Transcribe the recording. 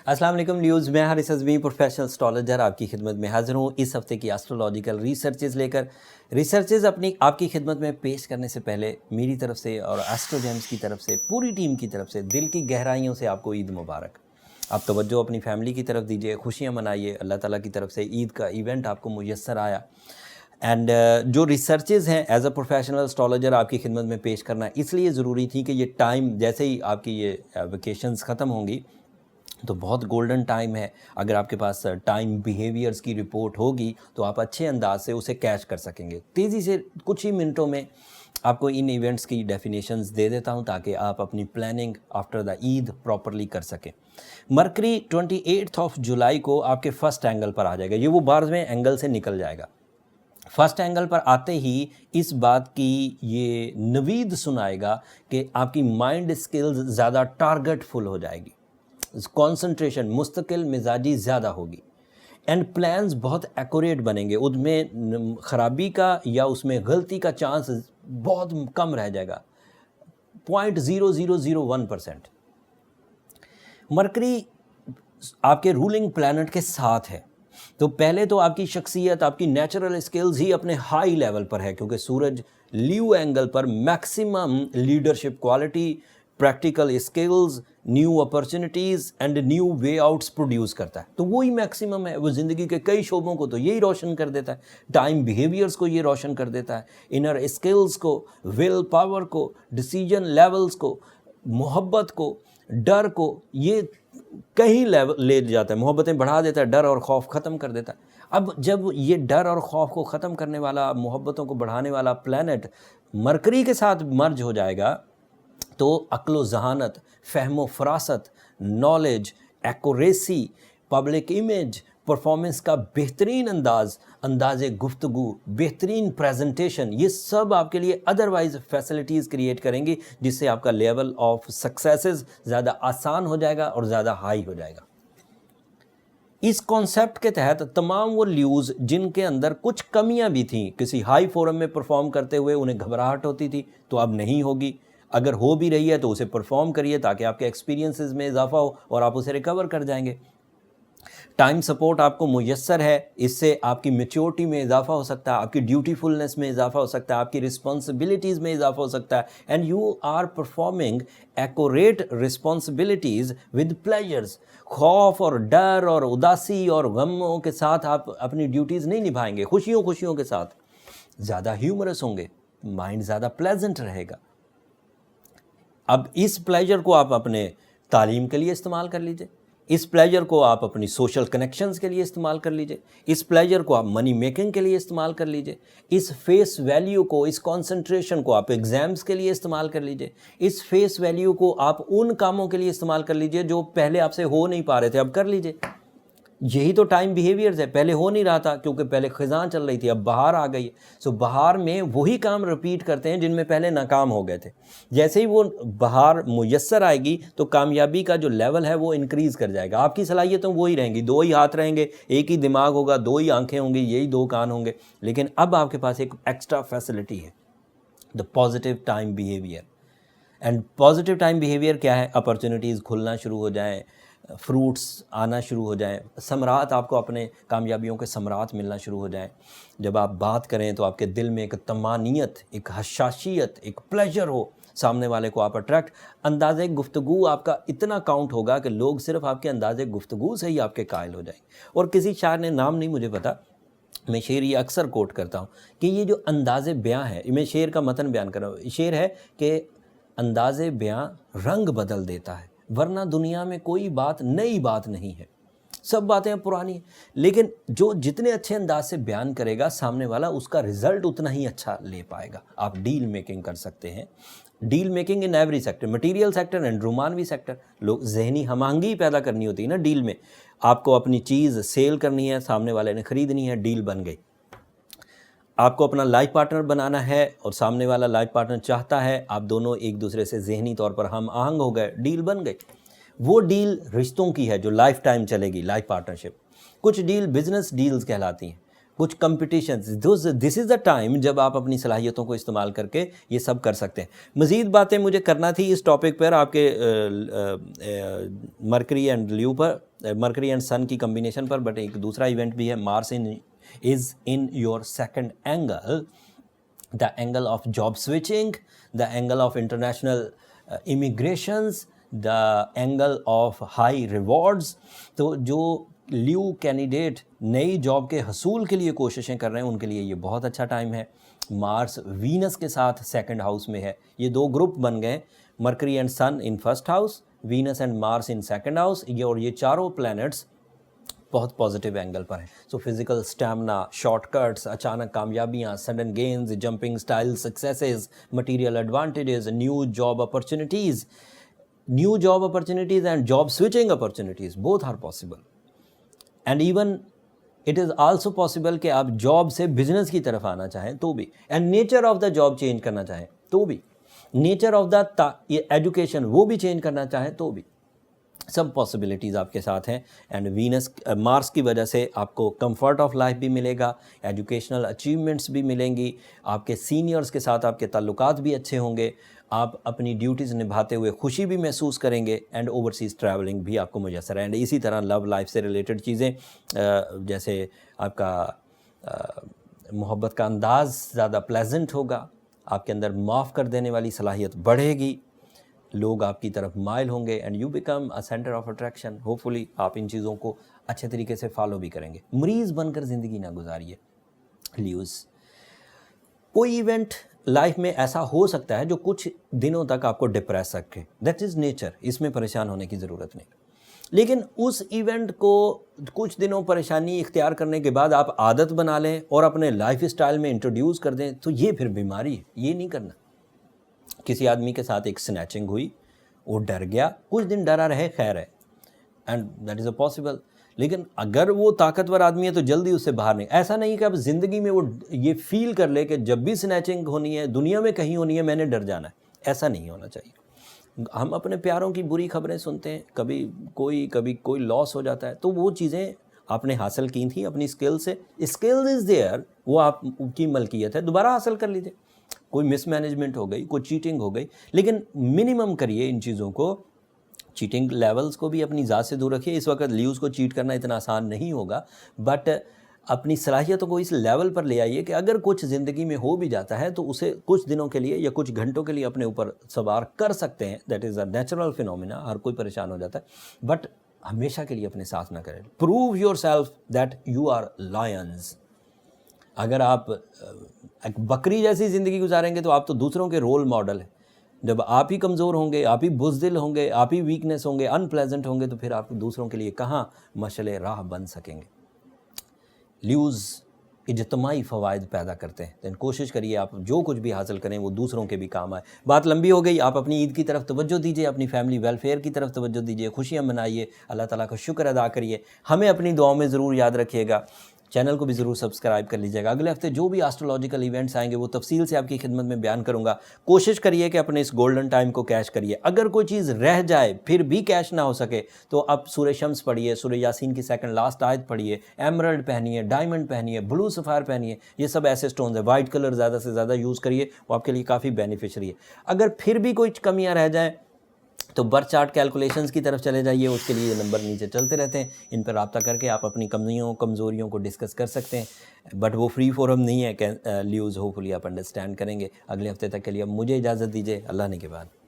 अस्सलाम वालेकुम न्यूज़, मैं हारिस अज़मी प्रोफेशनल एस्ट्रोलॉजर आपकी खिदमत में हाज़िर हूँ इस हफ्ते की एस्ट्रोलॉजिकल रिसर्चेज़ लेकर। रिसर्चेज़ अपनी आपकी खिदमत में पेश करने से पहले मेरी तरफ से और एस्ट्रोजेम्स की तरफ से, पूरी टीम की तरफ से दिल की गहराइयों से आपको ईद मुबारक। आप तवज्जो अपनी फैमिली की तरफ दीजिए, खुशियाँ मनाइए। अल्लाह ताला की तरफ से ईद का इवेंट आपको मुयस्सर आया। एंड जो रिसर्चेज़ हैं एज़ अ प्रोफेशनल एस्ट्रोलॉजर आपकी खिदमत में पेश करना इसलिए ज़रूरी थी कि ये टाइम जैसे ही आपकी ये वेकेशंस ख़त्म होंगी तो बहुत गोल्डन टाइम है। अगर आपके पास टाइम बिहेवियर्स की रिपोर्ट होगी तो आप अच्छे अंदाज से उसे कैच कर सकेंगे। तेज़ी से कुछ ही मिनटों में आपको इन इवेंट्स की डेफिनेशंस दे देता हूं ताकि आप अपनी planning after the Eid properly कर सकें। मरकरी 28 जुलाई को आपके फर्स्ट एंगल पर आ जाएगा। ये वो 12वें एंगल से निकल जाएगा। फर्स्ट एंगल पर आते ही इस बात की ये नवीद सुनाएगा कि आपकी माइंड स्किल्स ज़्यादा टारगेटफुल हो जाएगी, कंसंट्रेशन मुस्तकिल मिजाजी ज़्यादा होगी एंड प्लान्स बहुत एक्यूरेट बनेंगे। उनमें ख़राबी का या उसमें गलती का चांस बहुत कम रह जाएगा, 0.0001%। मरकरी आपके रूलिंग प्लैनेट के साथ है तो पहले तो आपकी शख्सियत, आपकी नेचुरल स्किल्स ही अपने हाई लेवल पर है क्योंकि सूरज ल्यू एंगल पर maximum leadership quality, practical skills, new opportunities and new way outs produce करता है। तो वही मैक्सिमम है। वो ज़िंदगी के कई शोबों को तो यही रोशन कर देता है, टाइम बिहेवियर्स को ये रोशन कर देता है, इनर स्किल्स को, विल पावर को, डिसीजन लेवल्स को, मोहब्बत को, डर को, ये कहीं लेवल ले जाता है। मोहब्बतें बढ़ा देता है, डर और खौफ ख़त्म कर देता है। अब जब ये डर और खौफ को ख़त्म करने वाला, मोहब्बतों को बढ़ाने वाला प्लैनेट मरकरी के साथ मर्ज हो जाएगा तो अक्ल ज़हानत, फ़हम फ़रासत, knowledge, accuracy, public image, performance का बेहतरीन अंदाज़ गुफ्तगू, बेहतरीन प्रेजेंटेशन, ये सब आपके लिए अदरवाइज़ फैसिलिटीज़ क्रिएट करेंगी जिससे आपका लेवल ऑफ सक्सेसेस ज़्यादा आसान हो जाएगा और ज़्यादा हाई हो जाएगा। इस कॉन्सेप्ट के तहत तमाम वो ल्यूज़ जिनके अंदर कुछ कमियां भी थीं, किसी हाई फोरम में परफॉर्म करते हुए उन्हें घबराहट होती थी तो अब नहीं होगी। अगर हो भी रही है तो उसे परफॉर्म करिए ताकि आपके एक्सपीरियंसेस में इजाफा हो और आप उसे रिकवर कर जाएंगे। टाइम सपोर्ट आपको मुयस्सर है, इससे आपकी मैच्योरिटी में इजाफा हो सकता है, आपकी ड्यूटीफुलनेस में इजाफा हो सकता है, आपकी रिस्पॉन्सिबिलिटीज़ में इजाफा हो सकता है and you are performing accurate responsibilities with pleasures. खौफ और डर और उदासी और गमों के साथ आप अपनी ड्यूटीज़ नहीं निभाएंगे, खुशियों के साथ ज़्यादा ह्यूमरस होंगे, माइंड ज़्यादा प्लेजेंट रहेगा। अब इस प्लेजर को आप अपने तालीम के लिए इस्तेमाल कर लीजिए, इस प्लेजर को आप अपनी सोशल कनेक्शंस के लिए इस्तेमाल कर लीजिए, इस प्लेजर को आप मनी मेकिंग के लिए इस्तेमाल कर लीजिए, इस फेस वैल्यू को, इस कंसंट्रेशन को आप एग्ज़ाम्स के लिए इस्तेमाल कर लीजिए, इस फेस वैल्यू को आप उन कामों के लिए इस्तेमाल कर लीजिए जो पहले आपसे हो नहीं पा रहे थे, अब कर लीजिए। यही तो टाइम बिहेवियर्स है। पहले हो नहीं रहा था क्योंकि पहले खिज़ां चल रही थी, अब बहार आ गई है। सो बहार में वही काम रिपीट करते हैं जिनमें पहले नाकाम हो गए थे। जैसे ही वो बहार मुयस्सर आएगी तो कामयाबी का जो लेवल है वो इंक्रीज़ कर जाएगा। आपकी सलाहियतों वो ही रहेंगी, 2 ही हाथ रहेंगे, एक ही दिमाग होगा, 2 ही आंखें होंगी, यही 2 कान होंगे। लेकिन अब आपके पास एक एक्स्ट्रा फैसिलिटी है, the positive time behaviour. And positive time behaviour क्या है? अपॉर्चुनिटीज़ खुलना शुरू हो जाएँ, फ्रूट्स आना शुरू हो जाएं, समरात, आपको अपने कामयाबियों के समरात मिलना शुरू हो जाएं। जब आप बात करें तो आपके दिल में एक तमानियत, एक हशाशियत, एक प्लेजर हो, सामने वाले को आप अट्रैक्ट। अंदाज़े गुफ्तगू आपका इतना काउंट होगा कि लोग सिर्फ आपके अंदाज़े गुफ्तगू से ही आपके कायल हो जाएंगे। और किसी शायर ने, नाम नहीं मुझे पता, मैं शेर ये अक्सर कोट करता हूँ कि ये जो अंदाज़े बयां है, मैं शेर का मतन बयान कर रहा हूँ। शेर है कि अंदाज़े बयां रंग बदल देता है, वरना दुनिया में कोई बात नई बात नहीं है, सब बातें पुरानी हैं। लेकिन जो जितने अच्छे अंदाज से बयान करेगा सामने वाला, उसका रिजल्ट उतना ही अच्छा ले पाएगा। आप डील मेकिंग कर सकते हैं, deal making in every sector, material sector and रोमानवी सेक्टर। लोग जहनी हमआहंगी पैदा करनी होती है ना डील में। आपको अपनी चीज़ सेल करनी है, सामने वाले ने ख़रीदनी है, डील बन गई। आपको अपना लाइफ पार्टनर बनाना है और सामने वाला लाइफ पार्टनर चाहता है, आप दोनों एक दूसरे से ज़हनी तौर पर हम आहंग हो गए, डील बन गई। वो डील रिश्तों की है जो लाइफ टाइम चलेगी, लाइफ पार्टनरशिप। कुछ डील बिजनेस डील्स कहलाती हैं, کچھ competitions, this is the time جب آپ اپنی صلاحیتوں کو استعمال کر کے یہ سب کر سکتے ہیں. مزید باتیں مجھے کرنا تھی اس ٹاپک پر، آپ کے مرکری اینڈ لیو پر، مرکری اینڈ سن کی کمبینیشن پر، بٹ ایک دوسرا ایونٹ بھی ہے. Mars is in your second angle, the angle of job switching, the angle of international immigrations, the angle of high rewards. تو جو لیو کینڈیڈیٹ نئی جاب کے حصول کے لیے کوششیں کر رہے ہیں ان کے لیے یہ بہت اچھا ٹائم ہے. مارس وینس کے ساتھ سیکنڈ ہاؤس میں ہے، یہ دو گروپ بن گئے، Mercury and Sun in first house, Venus and Mars in second house. اور یہ چاروں پلینٹس بہت پازیٹیو اینگل پر ہیں. So physical stamina, short cuts, اچانک کامیابیاں، sudden gains, jumping style successes, material advantages, new job opportunities and job switching opportunities, both are possible. And even it is also possible کہ آپ job سے business کی طرف آنا چاہیں تو بھی، and nature of the job change کرنا چاہیں تو بھی، نیچر آف دا ایجوکیشن وہ بھی چینج کرنا چاہیں تو بھی، سب پاسبلٹیز آپ کے ساتھ ہیں. اینڈ وینس مارس کی وجہ سے آپ کو کمفرٹ آف لائف بھی ملے گا، ایجوکیشنل اچیومنٹس بھی ملیں گی، آپ کے سینئرز کے ساتھ آپ کے تعلقات بھی اچھے ہوں گے، آپ اپنی ڈیوٹیز نبھاتے ہوئے خوشی بھی محسوس کریں گے، اینڈ اوورسیز ٹریولنگ بھی آپ کو میسر ہے. اینڈ اسی طرح لو لائف سے ریلیٹڈ چیزیں، جیسے آپ کا محبت کا انداز زیادہ پلیزنٹ ہوگا، آپ کے اندر معاف کر دینے والی صلاحیت بڑھے گی، لوگ آپ کی طرف مائل ہوں گے، and you become a centre of attraction. Hopefully آپ ان چیزوں کو اچھے طریقے سے فالو بھی کریں گے. مریض بن کر زندگی نہ گزاریے لیوز. کوئی ایونٹ لائف میں ایسا ہو سکتا ہے جو کچھ دنوں تک آپ کو ڈپریس رکھے، دیٹ از نیچر، اس میں پریشان ہونے کی ضرورت نہیں. لیکن اس ایونٹ کو کچھ دنوں پریشانی اختیار کرنے کے بعد آپ عادت بنا لیں اور اپنے لائف اسٹائل میں انٹروڈیوس کر دیں تو یہ پھر بیماری ہے، یہ نہیں کرنا. کسی آدمی کے ساتھ ایک سنیچنگ ہوئی، وہ ڈر گیا، کچھ دن ڈرا رہے، خیر ہے، and that is a possible. لیکن اگر وہ طاقتور آدمی ہے تو جلدی اس سے باہر نہیں. ایسا نہیں کہ اب زندگی میں وہ یہ فیل کر لے کہ جب بھی سنیچنگ ہونی ہے، دنیا میں کہیں ہونی ہے، میں نے ڈر جانا ہے. ایسا نہیں ہونا چاہیے. ہم اپنے پیاروں کی بری خبریں سنتے ہیں، کبھی کوئی لاس ہو جاتا ہے، تو وہ چیزیں آپ نے حاصل کی تھیں اپنی اسکل سے، اسکل از دیئر، وہ آپ کی ملکیت ہے، دوبارہ حاصل کر لیجیے. کوئی مس مینجمنٹ ہو گئی، کوئی چیٹنگ ہو گئی، لیکن منیمم کریے ان چیزوں کو. چیٹنگ لیولز کو بھی اپنی ذات سے دور رکھیے. اس وقت لیوز کو چیٹ کرنا اتنا آسان نہیں ہوگا، بٹ اپنی صلاحیتوں کو اس لیول پر لے آئیے کہ اگر کچھ زندگی میں ہو بھی جاتا ہے تو اسے کچھ دنوں کے لیے یا کچھ گھنٹوں کے لیے اپنے اوپر سوار کر سکتے ہیں. That is a natural phenomena, ہر کوئی پریشان ہو جاتا ہے، بٹ ہمیشہ کے لیے اپنے ساتھ نہ کریں. Prove yourself that you are lions. اگر آپ ایک بکری جیسی زندگی گزاریں گے تو آپ تو دوسروں کے رول ماڈل ہیں. جب آپ ہی کمزور ہوں گے، آپ ہی بزدل ہوں گے، آپ ہی ویکنیس ہوں گے، ان پلیزنٹ ہوں گے، تو پھر آپ دوسروں کے لیے کہاں مشعل راہ بن سکیں گے. لیوز اجتماعی فوائد پیدا کرتے ہیں، لیکن کوشش کریے آپ جو کچھ بھی حاصل کریں وہ دوسروں کے بھی کام آئے. بات لمبی ہو گئی، آپ اپنی عید کی طرف توجہ دیجیے، اپنی فیملی ویلفیئر کی طرف توجہ دیجیے، خوشیاں منائیے، اللہ تعالیٰ کا شکر ادا کریے. ہمیں اپنی دعاؤں میں ضرور یاد رکھیے گا. چینل کو بھی ضرور سبسکرائب کر لیجیے گا. اگلے ہفتے جو بھی ایسٹرولوجیکل ایونٹس آئیں گے وہ تفصیل سے آپ کی خدمت میں بیان کروں گا. کوشش کریے کہ اپنے اس گولڈن ٹائم کو کیش کریے. اگر کوئی چیز رہ جائے پھر بھی کیش نہ ہو سکے تو اب سورہ شمس پڑھیے، سورہ یاسین کی سیکنڈ لاسٹ آیت پڑھیے، ایمرلڈ پہنیے، ڈائمنڈ پہنیے، بلو سفائر پہنیے. یہ سب ایسے سٹونز ہیں. وائٹ کلر زیادہ سے زیادہ یوز کریے، وہ آپ کے لیے کافی بینیفیشری ہے. اگر پھر بھی کوئی کمیاں رہ جائیں تو برتھ چارٹ کیلکولیشنز کی طرف چلے جائیے، اس کے لیے یہ نمبر نیچے چلتے رہتے ہیں، ان پر رابطہ کر کے آپ اپنی کمزوریوں کو ڈسکس کر سکتے ہیں. بٹ وہ فری فورم نہیں ہے کہ لیوز، ہوپ فلی آپ انڈرسٹینڈ کریں گے. اگلے ہفتے تک کے لیے اب مجھے اجازت دیجیے. اللہ نے کے بعد.